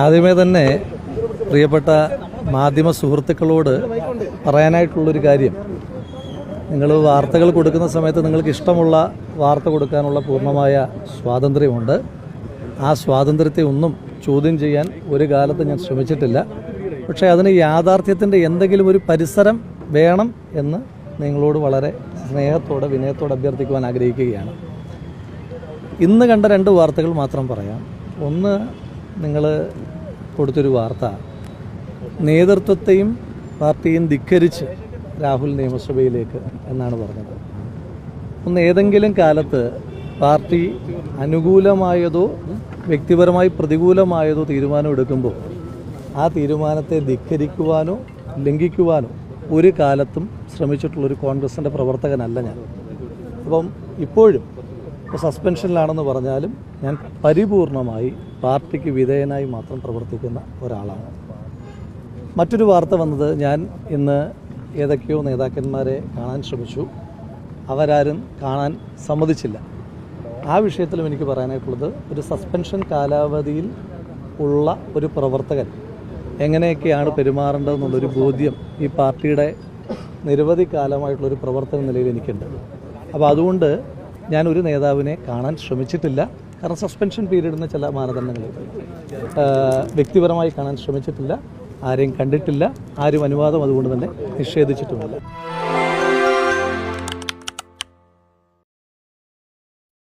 ആദ്യമേ തന്നെ പ്രിയപ്പെട്ട മാധ്യമ സുഹൃത്തുക്കളോട് പറയാനായിട്ടുള്ളൊരു കാര്യം, നിങ്ങൾ വാർത്തകൾ കൊടുക്കുന്ന സമയത്ത് നിങ്ങൾക്ക് ഇഷ്ടമുള്ള വാർത്ത കൊടുക്കാനുള്ള പൂർണ്ണമായ സ്വാതന്ത്ര്യമുണ്ട്. ആ സ്വാതന്ത്ര്യത്തെ ഒന്നും ചോദ്യം ചെയ്യാൻ ഒരു കാലത്ത് ഞാൻ ശ്രമിച്ചിട്ടില്ല. പക്ഷേ അതിന് യാഥാർത്ഥ്യത്തിൻ്റെ എന്തെങ്കിലും ഒരു പരിസരം വേണം എന്ന് നിങ്ങളോട് വളരെ സ്നേഹത്തോടെ വിനയത്തോടെ അഭ്യർത്ഥിക്കുവാൻ ആഗ്രഹിക്കുകയാണ്. ഇന്ന് കണ്ട 2 വാർത്തകൾ മാത്രം പറയാം. ഒന്ന്, നിങ്ങൾ കൊടുത്തൊരു വാർത്ത നേതൃത്വത്തെയും പാർട്ടിയും ധിക്കരിച്ച് രാഹുൽ നിയമസഭയിലേക്ക് എന്നാണ് പറഞ്ഞത്. ഒന്ന്, ഏതെങ്കിലും കാലത്ത് പാർട്ടി അനുകൂലമായതോ വ്യക്തിപരമായി പ്രതികൂലമായതോ തീരുമാനമെടുക്കുമ്പോൾ ആ തീരുമാനത്തെ ധിക്കരിക്കുവാനോ ലംഘിക്കുവാനോ ഒരു കാലത്തും ശ്രമിച്ചിട്ടുള്ളൊരു കോൺഗ്രസിൻ്റെ പ്രവർത്തകനല്ല ഞാൻ. അപ്പം ഇപ്പോഴും സസ്പെൻഷനിലാണെന്ന് പറഞ്ഞാലും ഞാൻ പരിപൂർണമായി പാർട്ടിക്ക് വിധേയനായി മാത്രം പ്രവർത്തിക്കുന്ന ഒരാളാണ്. മറ്റൊരു വാർത്ത വന്നത്, ഞാൻ ഇന്ന് ഏതൊക്കെയോ നേതാക്കന്മാരെ കാണാൻ ശ്രമിച്ചു, അവരാരും കാണാൻ സമ്മതിച്ചില്ല. ആ വിഷയത്തിലും എനിക്ക് പറയാനായിട്ടുള്ളത്, ഒരു സസ്പെൻഷൻ കാലാവധിയിൽ ഉള്ള ഒരു പ്രവർത്തകൻ എങ്ങനെയൊക്കെയാണ് പെരുമാറേണ്ടതെന്നുള്ളൊരു ബോധ്യം ഈ പാർട്ടിയുടെ നിരവധി കാലമായിട്ടുള്ളൊരു പ്രവർത്തന നിലയിൽ എനിക്കുണ്ട്. അപ്പോൾ അതുകൊണ്ട് ഞാൻ ഒരു നേതാവിനെ കാണാൻ ശ്രമിച്ചിട്ടില്ല. കാരണം സസ്പെൻഷൻ പീരീഡിന് ചില മാനദണ്ഡങ്ങൾ വ്യക്തിപരമായി കാണാൻ ശ്രമിച്ചിട്ടില്ല, ആരെയും കണ്ടിട്ടില്ല, ആരും അനുവാദം അതുകൊണ്ട് തന്നെ നിഷേധിച്ചിട്ടുമില്ല.